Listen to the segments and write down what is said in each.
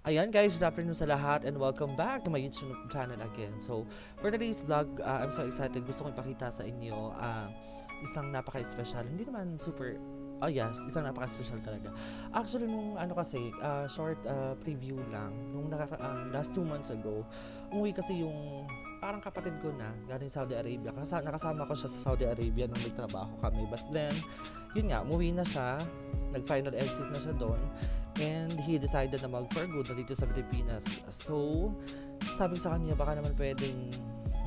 Ayan guys, good afternoon sa lahat and welcome back to my YouTube channel again. So, for today's vlog, I'm so excited. Gusto ko ipakita sa inyo isang napaka-special. Hindi naman super, oh yes, isang napaka-special talaga. Actually, nung ano kasi, short preview lang, nung last 2 months ago, umuwi kasi yung parang kapatid ko na galing Saudi Arabia. Nakasama ko siya sa Saudi Arabia nung nagtrabaho kami. But then, yun nga, umuwi na siya. Nag-final exit na siya doon. And he decided na mag for good na dito sa Pilipinas. So, sabi sa kanya baka naman pwedeng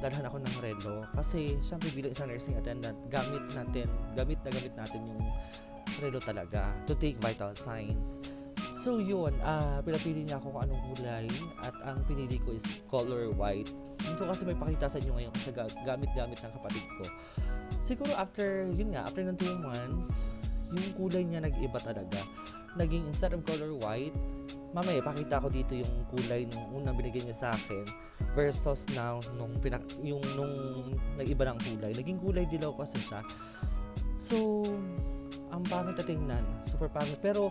dalhan ako ng relo kasi syempre bilang isang nursing attendant, gamit natin yung relo talaga to take vital signs. So yun, pinapili niya ako kung anong kulay at ang pinili ko is color white. Hindi ko kasi may pakita sa inyo ngayon kasi gamit-gamit ng kapatid ko. Siguro after ng 2 months, yung kulay niya nag-iba talaga. Naging instead of color white, mamaya pakita ko dito yung kulay nung unang binigay niya sa akin versus now nung nag-iba ng kulay. Naging kulay dilaw kasi siya. So, ang pangit na tingnan, super pangit. Pero,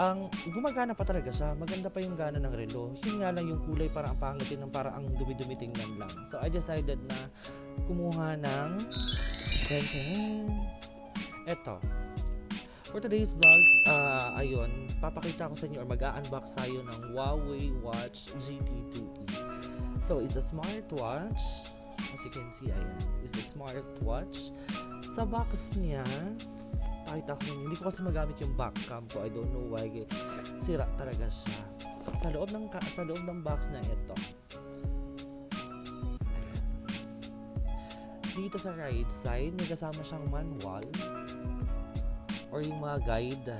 ang gumagana pa talaga siya. Maganda pa yung gana ng relo. Yun nga lang yung kulay parang ang pangit yun, parang ang dumi-dumi tingnan lang. So, I decided na kumuha ng eto. For today's vlog, ayun, papakita ko sa inyo or mag-unbox tayo ng Huawei Watch GT2e. So, it's a smartwatch. As you can see, ayan. It's a smartwatch. Sa box niya, pakita ko ninyo. Hindi ko kasi magamit yung back cam ko. I don't know why. Sira talaga siya. Sa loob ng box na ito. Dito sa right side, may kasama siyang manual or yung mga guide.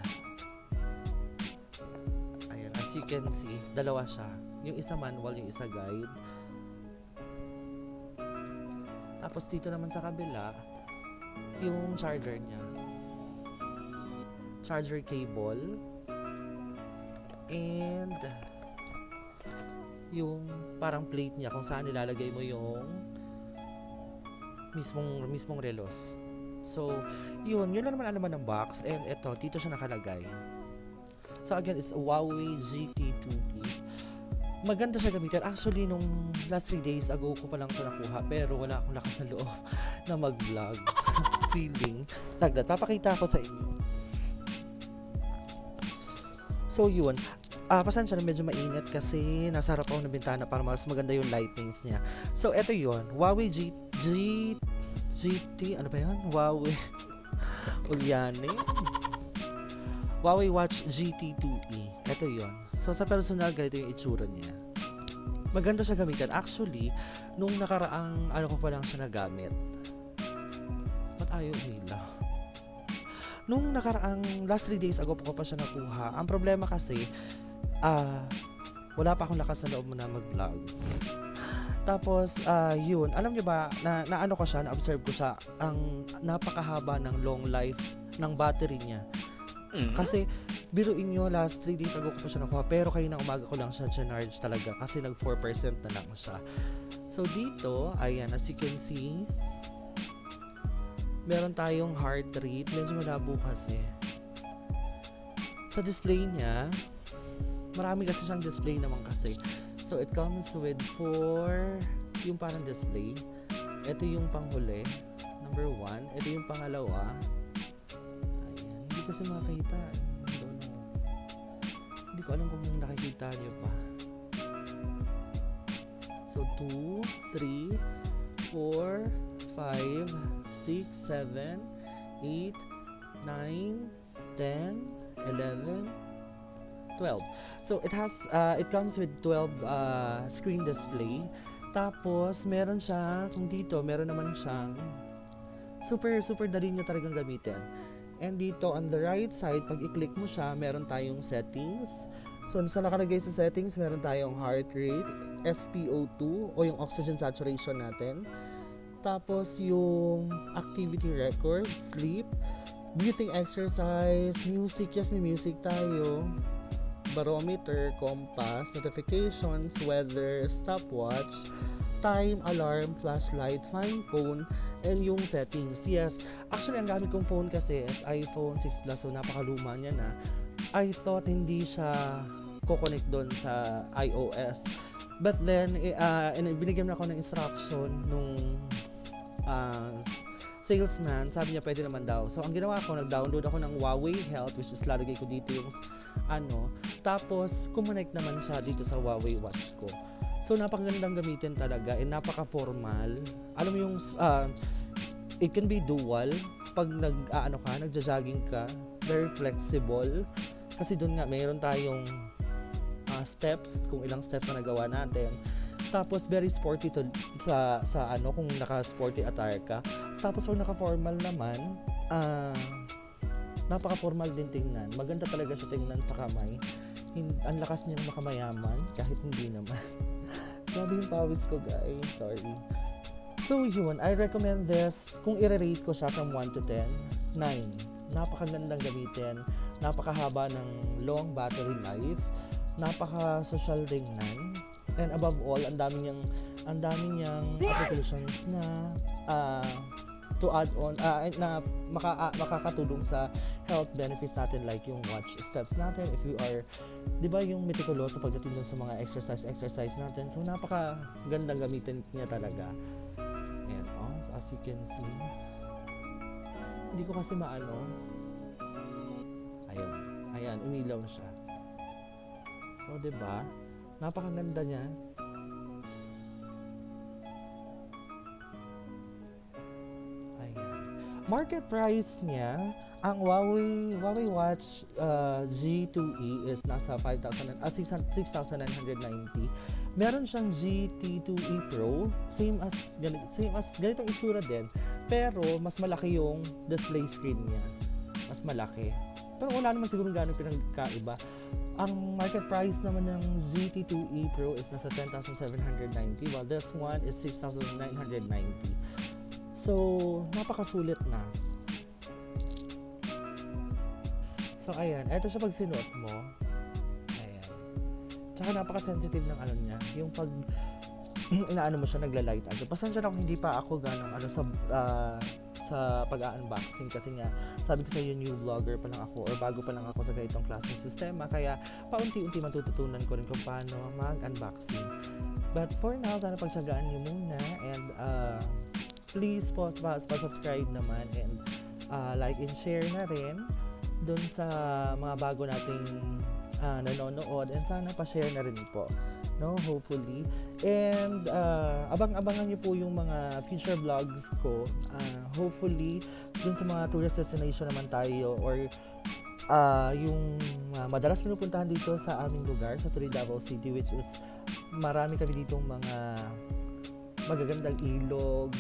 Ayan, as you can see, dalawa siya. Yung isa manual, yung isa guide. Tapos dito naman sa kabila, yung charger niya. Charger cable. And yung parang plate niya kung saan nilalagay mo yung mismong relos. So, yun lang naman ng box. And eto, dito siya nakalagay. So again, it's a Huawei GT2e. Maganda siya gamitin. Actually, nung last 3 days ago ko pa lang ito nakuha. Pero wala akong lakas na loob na mag-vlog. Feeling. Sagdat, papakita ko sa inyo. So yun. Pasensya na medyo mainit kasi nasa harap ako ng bintana para mas maganda yung lightings niya. So eto yun. Huawei GT, ano ba yun? Huawei Ulyane Huawei Watch GT2e. Ito yon. So sa personal, ganito yung itsura niya. Maganda siya gamitin. Actually, nung nakaraang ko pa lang siya nagamit. Ba't ayaw umila? Nung nakaraang last 3 days ago ko pa siya nakuha. Ang problema kasi, wala pa akong lakas na loob na mag-vlog. Tapos, yun, alam niyo ba, na ano ko siya, na-observe ko siya, ang napakahaba ng long life ng battery niya. Kasi, biruin nyo, last 3 days ago ko pa siya nakuha, pero kayo na umaga ko lang siya charge talaga, kasi nag 4% na lang siya. So, dito, ayan, as you can see, meron tayong heart rate, medyo malabo kasi. Sa display niya, marami kasi siyang display naman kasi. So, it comes with 4 yung parang display. Ito yung panghuli, number 1. Ito yung pangalawa. Ayan, hindi kasi makita. Hindi ko alam kung nakikita niyo pa. So, 2, 3, 4, 5, 6, 7, 8, 9, 10, 11, 12. So it comes with 12 screen display. Tapos meron siya, kung dito meron naman siyang super dali niya talagang gamitin. And dito on the right side, pag i-click mo siya, meron tayong settings. So sa nakalagay sa settings, meron tayong heart rate, SpO2 o yung oxygen saturation natin. Tapos yung activity record, sleep, breathing exercise, music, yes may music tayo, barometer, compass, notifications, weather, stopwatch, time, alarm, flashlight, find phone, and yung settings. Yes, actually ang gamit kong phone kasi is iPhone 6 Plus, so napakaluma niya na. I thought hindi siya ko-connect doon sa iOS. But then, binigyan na ako ng instruction nung uh, salesman, sabi niya pwede naman daw. So, ang ginawa ko, nag-download ako ng Huawei Health, which is lalagay ko dito yung tapos, kumonect naman siya dito sa Huawei Watch ko. So, napakagandang gamitin talaga, and napaka-formal. Alam mo yung, it can be dual, pag nagja-jogging ka, very flexible. Kasi doon nga, mayroon tayong steps, kung ilang steps na nagawa natin. Tapos very sporty to sa kung naka-sporty attire ka. Tapos pag naka-formal naman, napaka-formal din tingnan. Maganda talaga siya tingnan sa kamay. Ang lakas niya makamayaman kahit hindi naman. Grabe yung pawis ko, guys. Sorry. So yun, I recommend this. Kung i-rate ko siya from 1 to 10, 9. Napakagandang gamitin. Napakahaba ng long battery life. Napaka-social tingnan. And above all, ang dami niyang applications na to add on na makakatulong sa health benefits natin, like yung watch steps natin if you are, 'di ba, yung meticulous sa pagdating sa mga exercise natin. So napakagandang gamitin niya talaga. And so as you can see, hindi ko kasi ayan, umilaw siya. So 'di ba? Napakaganda niya. Ayan. Market price niya, ang Huawei Watch G2E is nasa 6,990. Meron siyang GT2E Pro, same as ganitong itsura din, pero mas malaki yung display screen niya. Mas malaki. Pero wala naman siguro gano'ng pinagkaiba. Ang market price naman ng GT2E Pro is nasa 10,790, while this one is 6,990. So, napakasulit na. So, ayan. Ito siya pag sinuot mo. Ayan. Tsaka napaka-sensitive ng niya. Yung pag inaano mo siya, nagla-light up. Pasensya na kung hindi pa ako ganang sa pag-unboxing, kasi nga sabi ko sa iyo, new vlogger pa lang ako or bago pa lang ako sa ganitong klaseng sistema, kaya paunti-unti matututunan ko rin kung paano mag-unboxing. But for now, sana pagtsagaan niyo muna, and please pa-subscribe naman, and like and share na rin dun sa mga bago nating nanonood, and sana pa-share na rin po, no, hopefully. And abangan niyo po yung mga future vlogs ko. Hopefully dun sa mga tourist destination naman tayo, or yung madalas pinupuntahan dito sa aming lugar sa Davao City, which is marami kami ditong mga magagandang ilog,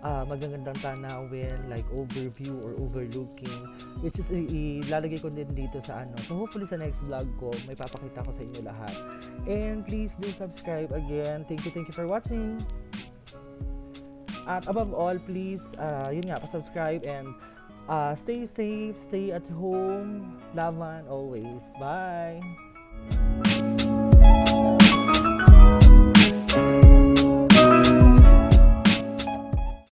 magagandang tanawin, like overview or overlooking, which is ilalagay ko din dito sa So hopefully sa next vlog ko may papakita ko sa inyo lahat. And please do subscribe again. Thank you for watching. At above all, please yun nga, pa-subscribe, and stay safe, stay at home, laban always. Bye.